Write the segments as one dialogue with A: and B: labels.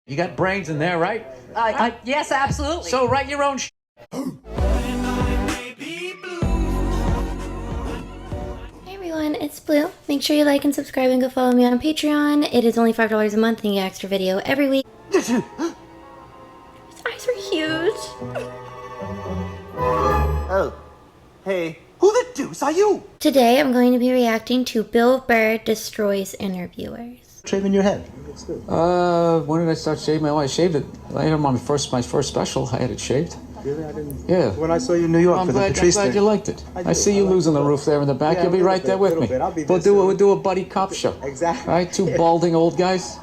A: You got brains in there, right?
B: Yes, absolutely.
A: So write your own
C: Hey everyone, it's Blue. Make sure you like and subscribe and go follow me on Patreon. It is only $5 a month and you get extra video every week. His eyes are huge.
D: Oh, hey. Who the deuce are you?
C: Today I'm going to be reacting to Bill Burr destroys interviewers.
D: Shaving your head.
A: when did I start shaving? I shaved it. I had my first special. I had it shaved.
D: Really? I didn't.
A: Yeah.
D: When I saw you in New York
A: I'm
D: for the
A: glad
D: Patrice
A: you liked it. I see you losing the roof there in the back.
D: Yeah,
A: You'll be right there with me.
D: I'll be
A: We'll do a buddy cop show.
D: Exactly.
A: Right? Two balding old guys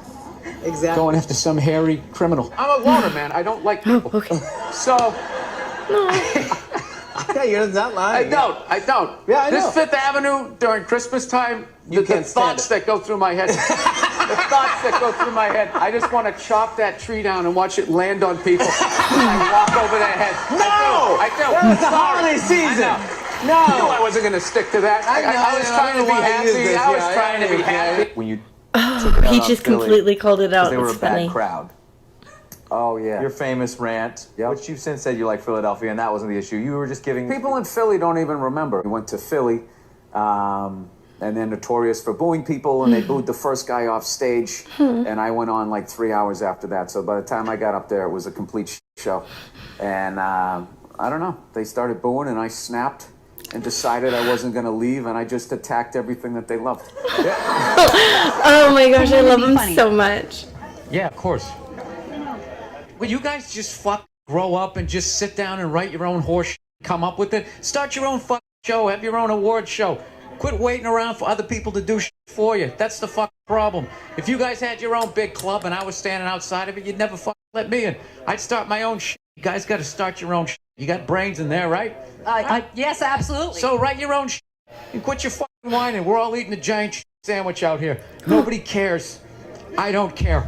D: Exactly.
A: going after some hairy criminal. I'm a loner, man. I don't like people.
C: Okay.
A: So
D: Yeah, you're not lying.
A: I don't.
D: Yeah, I know.
A: This Fifth Avenue during Christmas time,
D: You
A: the
D: can't stand
A: thoughts
D: it.
A: that go through my head. The thoughts that go through my head. I just want to chop that tree down and watch it land on people and walk over their heads.
D: No!
A: I do.
D: It's the holiday season.
A: I knew I wasn't going to stick to that. I was trying to be happy. I was trying to be happy.
E: When you
C: He just completely called it out.
E: they were
C: It's
E: a bad
C: funny.
E: crowd.
F: Oh, yeah.
E: Your famous rant,
F: Yep.
E: which you've since said you like Philadelphia, and that wasn't the issue. You were just giving
F: People in Philly don't even remember. We went to Philly, and they're notorious for booing people, and they booed the first guy off stage, and I went on like 3 hours after that. So by the time I got up there, it was a complete show. And I don't know. They started booing, and I snapped and decided I wasn't going to leave, and I just attacked everything that they loved.
C: Oh my gosh, I love him so much.
A: Yeah, of course. Will you guys just grow up and just sit down and write your own horse, come up with it? Start your own show, have your own award show. Quit waiting around for other people to do for you. That's the problem. If you guys had your own big club and I was standing outside of it, you'd never let me in. I'd start my own You guys got to start your own You got brains in there, right?
B: Yes, absolutely.
A: So write your own and quit your whining. We're all eating a giant sandwich out here. Nobody cares. I don't care.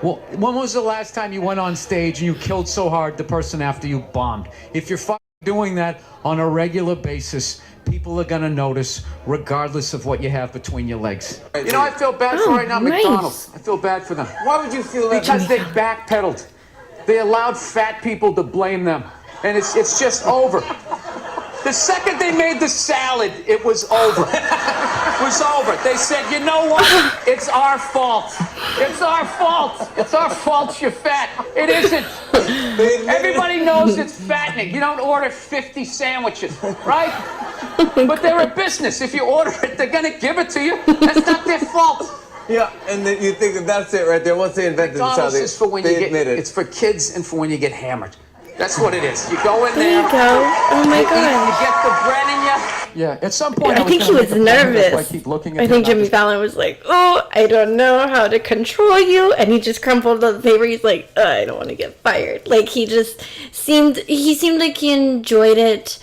A: Well, when was the last time you went on stage and you killed so hard the person after you bombed? If you're doing that on a regular basis, people are going to notice regardless of what you have between your legs. You know, I feel bad for right now,
C: nice.
A: McDonald's. I feel bad for them.
D: Why would you feel that?
A: Because they backpedaled. They allowed fat people to blame them. And it's just over. The second they made the salad, it was over. It was over. They said, you know what? It's our fault. It's our fault. It's our fault you're fat. It isn't. Everybody knows it's fattening. You don't order 50 sandwiches, right? But they're a business. If you order it, they're going to give it to you. That's not their fault.
D: Yeah, and then you think that's it right there. Once they invented this,
A: McDonald's is for when you
D: admit it.
A: It's for kids and for when you get hammered. That's what it is. You go in there.
C: There you go. Oh my
A: You
C: god.
A: get the bread in you. Yeah, at some point
C: I think he was nervous. I think Jimmy Fallon was like, oh, I don't know how to control you. And he just crumpled the paper. He's like, I don't want to get fired. Like, he seemed like he enjoyed it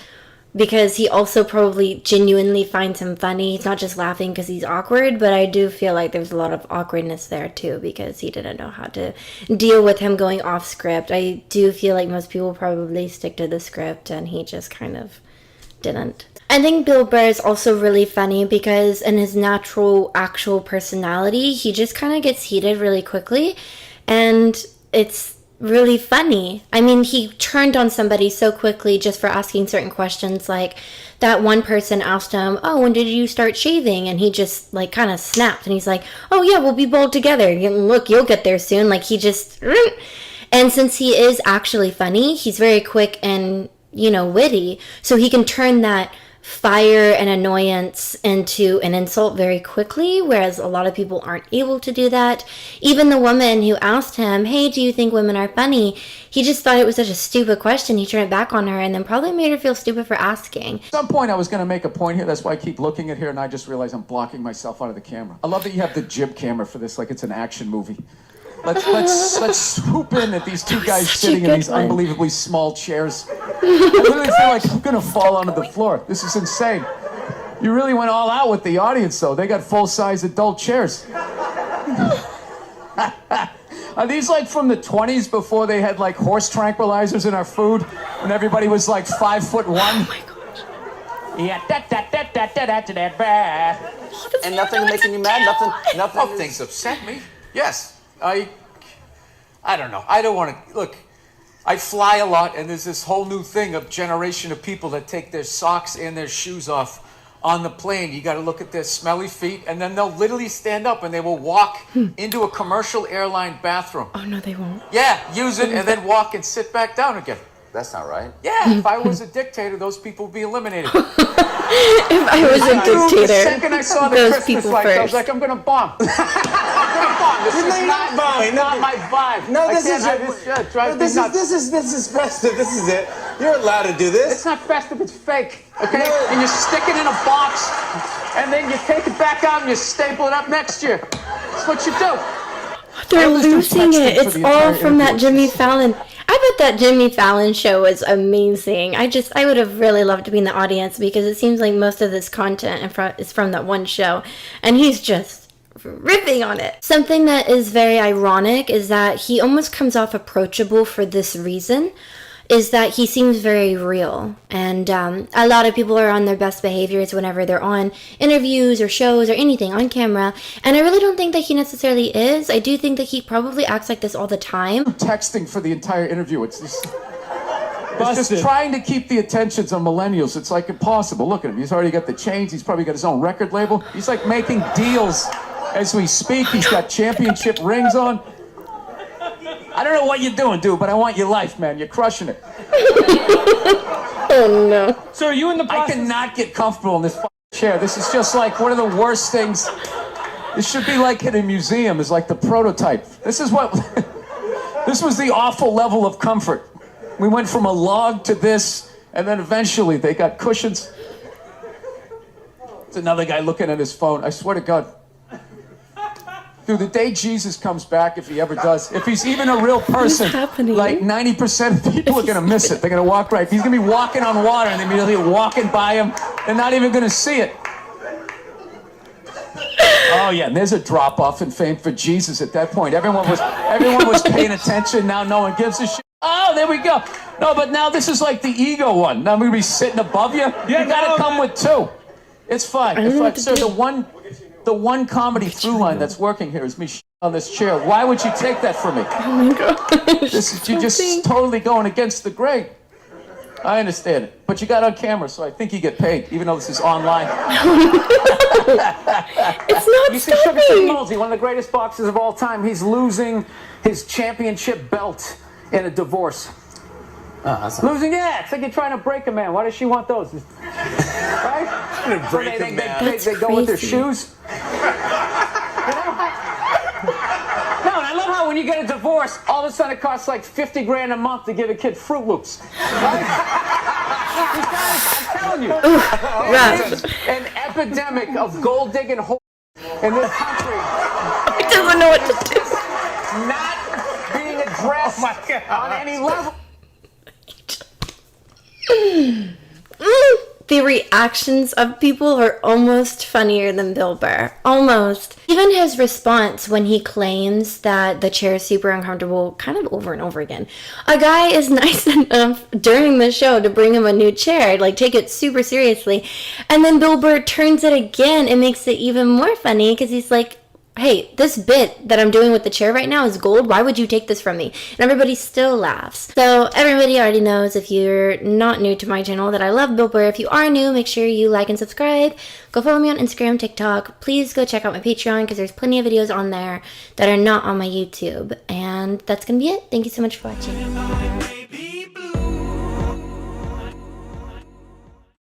C: because he also probably genuinely finds him funny. He's not just laughing because he's awkward, but I do feel like there's a lot of awkwardness there too because he didn't know how to deal with him going off script. I do feel like most people probably stick to the script and he just kind of didn't. I think Bill Burr is also really funny because in his natural, actual personality, he just kind of gets heated really quickly and it's really funny. I mean, he turned on somebody so quickly just for asking certain questions. Like that one person asked him, oh, when did you start shaving? And he just like kind of snapped and he's like, oh yeah, we'll be bald together. Look, you'll get there soon. Like he just, and since he is actually funny, he's very quick and, you know, witty. So he can turn that fire and annoyance into an insult very quickly, whereas a lot of people aren't able to do that. Even the woman who asked him, hey, do you think women are funny? He just thought it was such a stupid question. He turned it back on her and then probably made her feel stupid for asking.
A: At some point I was going to make a point here. That's why I keep looking at here and I just realized I'm blocking myself out of the camera. I love that you have the jib camera for this like it's an action movie. Let's swoop in at these two guys sitting in these unbelievably small chairs. I literally feel like I'm gonna fall onto the floor. This is insane. You really went all out with the audience, though. They got full-size adult chairs. Are these like from the 20s before they had like horse tranquilizers in our food, when everybody was like 5'1"?
C: Oh my gosh.
A: Yeah,
D: And nothing making you mad? Nothing.
A: Oh, things upset me. Yes, I don't know. I don't want to, look, I fly a lot, and there's this whole new thing of generation of people that take their socks and their shoes off on the plane. You got to look at their smelly feet, and then they'll literally stand up and they will walk into a commercial airline bathroom.
C: Oh, no, they won't.
A: Yeah, use it and then walk and sit back down again.
E: That's not right.
A: Yeah, if I was a dictator, those people would be eliminated.
C: If I was a
A: The
C: dictator,
A: second I saw the
C: those
A: Christmas
C: people
A: lights, I was
C: first.
A: like, I'm going to bomb. I'm going to bomb. This is not bombing. Not my vibe.
D: No,
A: I
D: this
A: can't-
D: is
A: I-
D: your,
A: it drives me nuts.
D: this is festive. This is it. You're allowed to do this.
A: It's not festive, it's fake, okay? And you stick it in a box, and then you take it back out and you staple it up next year. That's what you do.
C: They're
A: was just
C: losing
A: texting
C: it.
A: for
C: It's
A: the
C: all
A: entire
C: from that
A: interview.
C: Jimmy Fallon. I bet that Jimmy Fallon show was amazing. I would have really loved to be in the audience because it seems like most of this content is from that one show, and he's just ripping on it. Something that is very ironic is that he almost comes off approachable for this reason, is that he seems very real. And a lot of people are on their best behaviors whenever they're on interviews or shows or anything on camera. And I really don't think that he necessarily is. I do think that he probably acts like this all the time.
A: Texting for the entire interview. It's just trying to keep the attentions on millennials. It's like impossible. Look at him. He's already got the chains. He's probably got his own record label. He's like making deals as we speak. He's got championship rings on. I don't know what you're doing, dude, but I want your life, man. You're crushing it.
C: Oh no.
G: So are you in the
A: I
G: process?
A: cannot get comfortable in this chair. This is just like one of the worst things. This should be like in a museum, is like the prototype. This is what, this was the awful level of comfort. We went from a log to this, and then eventually they got cushions. It's another guy looking at his phone. I swear to God. Dude, the day Jesus comes back, if he ever does, if he's even a real person,
C: happening?
A: like 90% of people are going to miss it. They're going to walk right. He's going to be walking on water, and they're immediately walking by him. They're not even going to see it. Oh, yeah, and there's a drop-off in fame for Jesus at that point. Everyone was paying attention. Now no one gives a shit. Oh, there we go. No, but now this is like the ego one. Now I'm going to be sitting above you.
G: Yeah,
A: You got to
G: no,
A: come with two. It's fine.
C: don't
A: It's
C: know
A: fine.
C: what to
A: Sir,
C: do.
A: the one comedy through line that's working here is me on this chair. Why would you take that from me?
C: Oh my gosh.
A: You're just totally going against the grain. I understand it. But you got on camera, so I think you get paid, even though this is online.
C: It's not
A: You see Sugar Ray
C: stopping.
A: Mosley, one of the greatest boxers of all time. He's losing his championship belt in a divorce. Losing, yeah. It's like you're trying to break a man. Why does she want those? Right? So they go with their
C: crazy.
A: shoes. No, and I love how when you get a divorce, all of a sudden it costs like 50 grand a month to give a kid Fruit Loops. Right? These guys, I'm telling you,
C: Rough.
A: there's an epidemic of gold digging whores in this country.
C: He doesn't know what to do.
A: Not being addressed on any level.
C: The reactions of people are almost funnier than Bill Burr. Almost. Even his response when he claims that the chair is super uncomfortable, kind of over and over again. A guy is nice enough during the show to bring him a new chair, like take it super seriously. And then Bill Burr turns it again and makes it even more funny because he's like, hey, this bit that I'm doing with the chair right now is gold. Why would you take this from me? And everybody still laughs. So everybody already knows, if you're not new to my channel, that I love Bill Burr. If you are new, make sure you like and subscribe. Go follow me on Instagram, TikTok. Please go check out my Patreon because there's plenty of videos on there that are not on my YouTube. And that's going to be it. Thank you so much for watching.